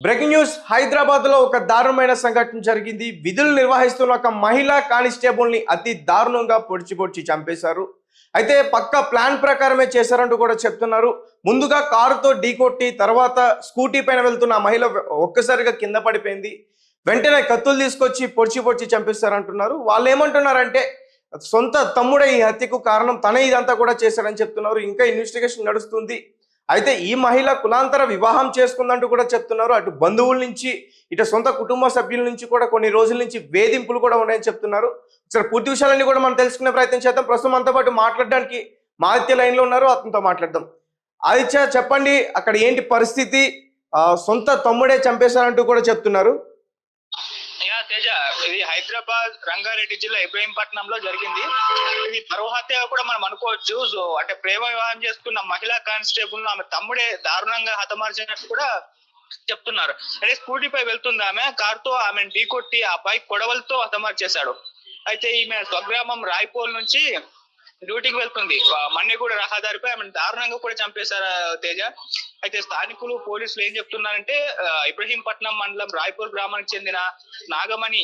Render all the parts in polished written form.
Breaking news Hyderabad లో ఒక దారుణమైన సంఘటన జరిగింది. విధులు నిర్వహిస్తున్న ఒక మహిళా కానిస్టేబుల్ ని అతి దారుణంగా పొడిచి చంపేశారు. అయితే పక్క ప్లాన్ ప్రకారమే చేశారంటూ కూడా చెప్తున్నారు. ముందుగా కారుతో ఢీకొట్టి తర్వాత స్కూటీ పైన వెళ్తున్న ఆ మహిళ ఒక్కసారిగా కింద పడిపోయింది. వెంటనే కత్తులు తీసుకొచ్చి పొడిచి చంపేస్తారంటున్నారు. వాళ్ళు ఏమంటున్నారంటే సొంత తమ్ముడే ఈ హత్యకు కారణం, తనే ఇదంతా కూడా చేశారని చెప్తున్నారు. ఇంకా ఇన్వెస్టిగేషన్ నడుస్తుంది. అయితే ఈ మహిళ కులాంతర వివాహం చేసుకుందంటూ కూడా చెప్తున్నారు. అటు బంధువుల నుంచి ఇటు సొంత కుటుంబ సభ్యుల నుంచి కూడా కొన్ని రోజుల నుంచి వేధింపులు కూడా ఉన్నాయని చెప్తున్నారు. ఒకసారి పూర్తి విషయాలన్నీ కూడా మనం తెలుసుకునే ప్రయత్నం చేద్దాం. ప్రస్తుతం మనతో పాటు మాట్లాడడానికి ఆదిత్య లైన్ లో ఉన్నారు, అతనితో మాట్లాడదాం. ఆదిత్య, చెప్పండి, అక్కడ ఏంటి పరిస్థితి? సొంత తమ్ముడే చంపేశారంటూ కూడా చెప్తున్నారు. తేజ, ఇది హైదరాబాద్ రంగారెడ్డి జిల్లా ఇబ్రహీంపట్నంలో జరిగింది. ఇది పరువు హత్య కూడా మనం అనుకోవచ్చు. సో అంటే ప్రేమ వివాహం చేసుకున్న మహిళా కానిస్టేబుల్ ఆమె తమ్ముడే దారుణంగా హతమార్చినట్టు కూడా చెప్తున్నారు. అంటే స్కూటీపై వెళ్తుంది ఆమె, కారుతో ఆమెను ఢీకొట్టి ఆ బైక్ కొడవలతో హతమార్చేశాడు. అయితే ఈమె స్వగ్రామం రాయ్పోల్ నుంచి డ్యూటీకి వెళ్తుంది. మన్నెగూడ రహదారిపై ఆమెను దారుణంగా కూడా చంపేశారు తేజ. అయితే స్థానికులు పోలీసులు ఏం చెప్తున్నారంటే ఇబ్రహీంపట్నం మండలం రాయ్పూర్ గ్రామానికి చెందిన నాగమణి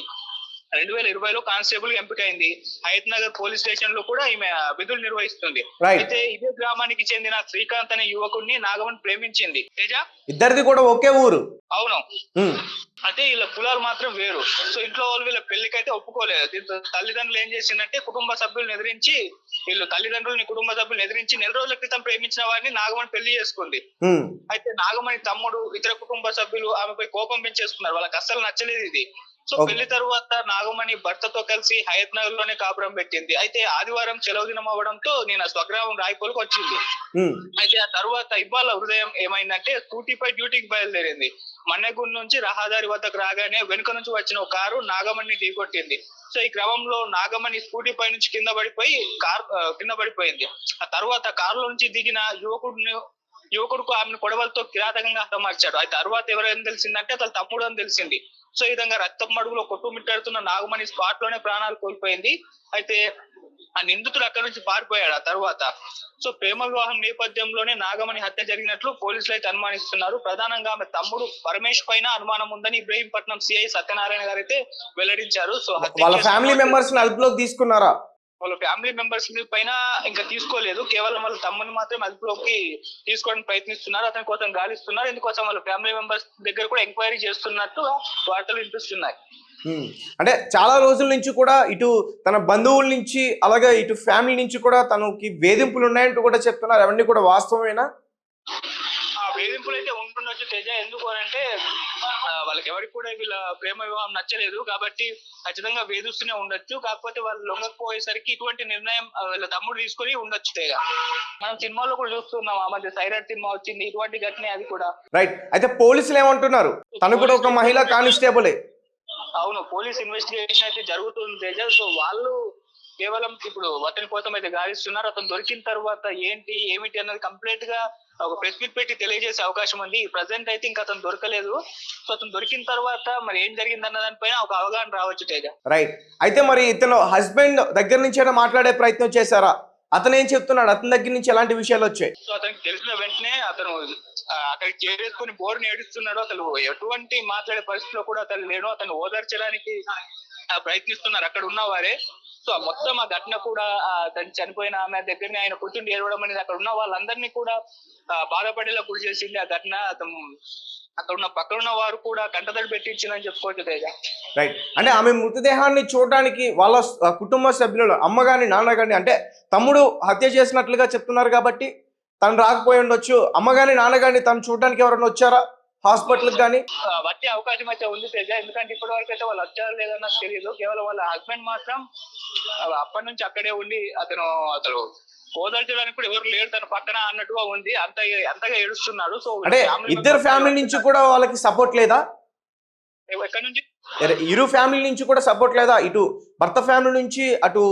2020లో కానిస్టేబుల్ ఎంపికైంది. హయత్ నగర్ పోలీస్ స్టేషన్ లో కూడా ఈమె విధులు నిర్వహిస్తుంది. అయితే ఇదే గ్రామానికి చెందిన శ్రీకాంత్ అనే యువకుడిని నాగమణి ప్రేమించింది తేజ. ఇద్దరిది కూడా ఒకే ఊరు. అవును. అయితే వీళ్ళ కులాలు మాత్రం వేరు. సో ఇంట్లో వాళ్ళు వీళ్ళ పెళ్లికైతే ఒప్పుకోలేదు. దీంతో తల్లిదండ్రులు ఏం చేసిందంటే కుటుంబ సభ్యులను ఎదిరించి కుటుంబ సభ్యులను ఎదిరించి నెల రోజుల క్రితం ప్రేమించిన వారిని నాగమణి పెళ్లి చేసుకుంది. అయితే నాగమణి తమ్ముడు ఇతర కుటుంబ సభ్యులు ఆమెపై కోపం పెంచేసుకున్నారు. వాళ్ళకి అస్సలు నచ్చలేదు ఇది. సో పెళ్లి తర్వాత నాగమణి భర్తతో కలిసి హయత్ నగర్ లోనే కాపురం పెట్టింది. అయితే ఆదివారం సెలవు దినం అవ్వడంతో నేను స్వగ్రామం రాయ్పోల్కి వచ్చింది. అయితే ఆ తర్వాత ఇవాళ ఉదయం ఏమైందంటే స్కూటీపై డ్యూటీకి బయలుదేరింది. మన్నెగూడ నుంచి రహదారి వద్దకు రాగానే వెనుక నుంచి వచ్చిన ఒక కారు నాగమణిని ఢీకొట్టింది. సో ఈ క్రమంలో నాగమణి స్కూటీ పై నుంచి కింద పడిపోయింది. ఆ తర్వాత కారులో నుంచి దిగిన యువకుడుకు ఆమెను కొడవలతో కిరాతకంగా హతమార్చాడు. అయితే తర్వాత ఎవరైనా తెలిసిందంటే అతను తమ్ముడు అని తెలిసింది. సో ఈ విధంగా రక్తం మడుగులో కొట్టుమిట్టాడుతున్న నాగమణి స్పాట్ లోనే ప్రాణాలు కోల్పోయింది. అయితే ఆ నిందితుడు అక్కడి నుంచి పారిపోయాడు ఆ తర్వాత. సో ప్రేమ వివాహం నేపథ్యంలోనే నాగమణి హత్య జరిగినట్లు పోలీసులు అయితే అనుమానిస్తున్నారు. ప్రధానంగా ఆమె తమ్ముడు పరమేష్ పైన అనుమానం ఉందని ఇబ్రహీంపట్నం సిఐ సత్యనారాయణ గారు అయితే వెల్లడించారు. సో వాళ్ళ ఫ్యామిలీ మెంబర్స్ అదుపులోకి తీసుకున్నారా? వాళ్ళ ఫ్యామిలీ మెంబర్స్ పైన ఇంకా తీసుకోలేదు. కేవలం వాళ్ళ తమ్ముని మాత్రం అదుపులోకి తీసుకోవడానికి ప్రయత్నిస్తున్నారు. అతని కోసం గాలిస్తున్నారు. ఇందుకోసం వాళ్ళ ఫ్యామిలీ మెంబర్స్ దగ్గర కూడా ఎంక్వైరీ చేస్తున్నట్టు వార్తలు వినిపిస్తున్నాయి. అంటే చాలా రోజుల నుంచి కూడా ఇటు తన బంధువుల నుంచి అలాగే ఇటు ఫ్యామిలీ నుంచి కూడా తనకి వేధింపులు ఉన్నాయంటూ కూడా చెప్తున్నారు. అవన్నీ కూడా వాస్తవమేనా? ఆ వేధింపులు అయితే ఉంటుండొచ్చు తేజ. ఎందుకు అంటే వాళ్ళకి ఎవరికి కూడా వీళ్ళ ప్రేమ వివాహం నచ్చలేదు కాబట్టి ఖచ్చితంగా వేధిస్తూనే ఉండొచ్చు. కాకపోతే వాళ్ళు లొంగకపోయేసరికి ఇటువంటి నిర్ణయం వీళ్ళ తమ్ముడు తీసుకొని ఉండొచ్చు తేజ. మనం సినిమాలో కూడా చూస్తున్నాం, ఆ మధ్య సైరాట్ సినిమా వచ్చింది, ఇటువంటి ఘటనే అది కూడా. రైట్. అయితే పోలీసులు ఏమంటున్నారు? తను కూడా ఒక మహిళా కానిస్టేబులే. అవును, పోలీస్ ఇన్వెస్టిగేషన్ అయితే జరుగుతుంది తేజ. సో వాళ్ళు కేవలం ఇప్పుడు అతని కోసం అయితే గాలిస్తున్నారు. అతను దొరికిన తర్వాత ఏమిటి అన్నది కంప్లీట్ గా ఒక ప్రెస్ మీట్ పెట్టి తెలియజేసే అవకాశం ఉంది. ప్రెసెంట్ అయితే ఇంకా అతను దొరకలేదు. సో అతను దొరికిన తర్వాత మరి ఏం జరిగింది అన్న దానిపైన ఒక అవగాహన రావచ్చు తేజ. రైట్. అయితే మరి ఇతను హస్బెండ్ దగ్గర నుంచి మాట్లాడే ప్రయత్నం చేశారా? అతను ఏం చెప్తున్నాడు? అతని దగ్గర నుంచి ఎలాంటి విషయాలు వచ్చాయి? సో అతనికి తెలిసిన వెంటనే అతను అక్కడికి చేరేసుకుని బోర్ని ఏడుస్తున్నాడు. అసలు ఎటువంటి మాట్లాడే పరిస్థితిలో కూడా అతను లేడు. అతను ఓదార్చడానికి ప్రయత్నిస్తున్నారు అక్కడ ఉన్నవారే. సో మొత్తం ఆ ఘటన కూడా తను చనిపోయిన ఆమె దగ్గరనే ఆయన కూర్చుని ఏడవడం అనేది అక్కడ ఉన్న వాళ్ళందరినీ కూడా బాధపడేలా గురి చేసింది ఆ ఘటన. అతను అక్కడ ఉన్న పక్కన ఉన్న వారు కూడా కంటతడి పెట్టించిందని చెప్పుకోవచ్చు తేజ. రైట్. అంటే ఆమె మృతదేహాన్ని చూడడానికి వాళ్ళ కుటుంబ సభ్యులు అమ్మ గాని నాన్న గాని, అంటే తమ్ముడు హత్య చేసినట్లుగా చెప్తున్నారు కాబట్టి తను రాకపోయి ఉండొచ్చు. అమ్మ గాని నాన్న గాని తను చూడడానికి ఎవరైనా వచ్చారా హాస్పిటల్ గానీ? వచ్చే అవకాశం అయితే ఉంది తేజ. ఎందుకంటే ఇప్పటి వరకు అయితే వాళ్ళు వచ్చారో లేదన్నా తెలియదు. కేవలం వాళ్ళ హస్బెండ్ మాత్రం అప్పటి నుంచి అక్కడే ఉండి అతను ఓదార్చడానికి కూడా ఎవరు లేరు తన పక్కన అన్నట్టుగా ఉంది. అంతగా ఏడుస్తున్నాడు. సో అంటే ఇద్దరు ఫ్యామిలీ నుంచి కూడా వాళ్ళకి సపోర్ట్ లేదా? ఎక్కడి నుంచి? ఇరు ఫ్యామిలీ నుంచి కూడా సపోర్ట్ లేదా? ఇటు భర్త ఫ్యామిలీ నుంచి అటు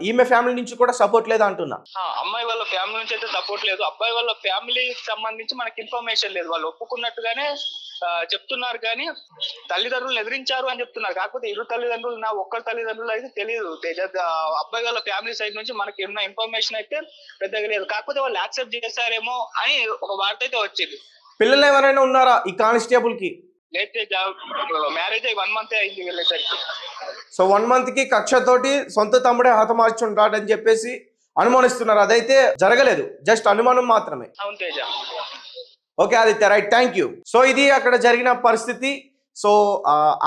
ఈమె ఫ్యామిలీ నుంచి కూడా సపోర్ట్ లేదా అంటున్నా. అమ్మాయి వాళ్ళ ఫ్యామిలీ నుంచి అయితే సపోర్ట్ లేదు. అబ్బాయి వాళ్ళ ఫ్యామిలీకి సంబంధించి మనకి ఇన్ఫర్మేషన్ లేదు. వాళ్ళు ఒప్పుకున్నట్టుగానే చెప్తున్నారు కానీ తల్లిదండ్రులను ఎదిరించారు అని చెప్తున్నారు. కాకపోతే ఇరు తల్లిదండ్రులు నా ఒక్కరి తల్లిదండ్రులు అయితే తెలియదు తేజ. అబ్బాయి వాళ్ళ ఫ్యామిలీ సైడ్ నుంచి మనకి ఉన్న ఇన్ఫర్మేషన్ అయితే పెద్దగా లేదు. కాకపోతే వాళ్ళు యాక్సెప్ట్ చేశారేమో అని ఒక వార్త అయితే వచ్చింది. పిల్లలు ఎవరైనా ఉన్నారా ఈ కానిస్టేబుల్ కి? లేతే మ్యారేజ్ అయ్యి 1 month అయింది వెళ్ళేసరికి. సో 1 month కి కక్షతోటి సొంత తమ్ముడే హతమార్చుంటాడని చెప్పేసి అనుమానిస్తున్నారు. అదైతే జరగలేదు, జస్ట్ అనుమానం మాత్రమే. అవును Teja. Okay Aditya, right, thank you. So ఇది అక్కడ జరిగిన పరిస్థితి. సో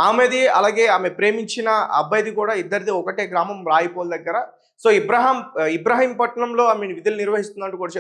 ఆమెది అలాగే ఆమె ప్రేమించిన అబ్బాయిది కూడా ఇద్దరిది ఒకటే గ్రామం రాయిపోల్ దగ్గర. సో ఇబ్రాహీంపట్నంలో ఆమె విధులు నిర్వహిస్తున్నట్టు కూడా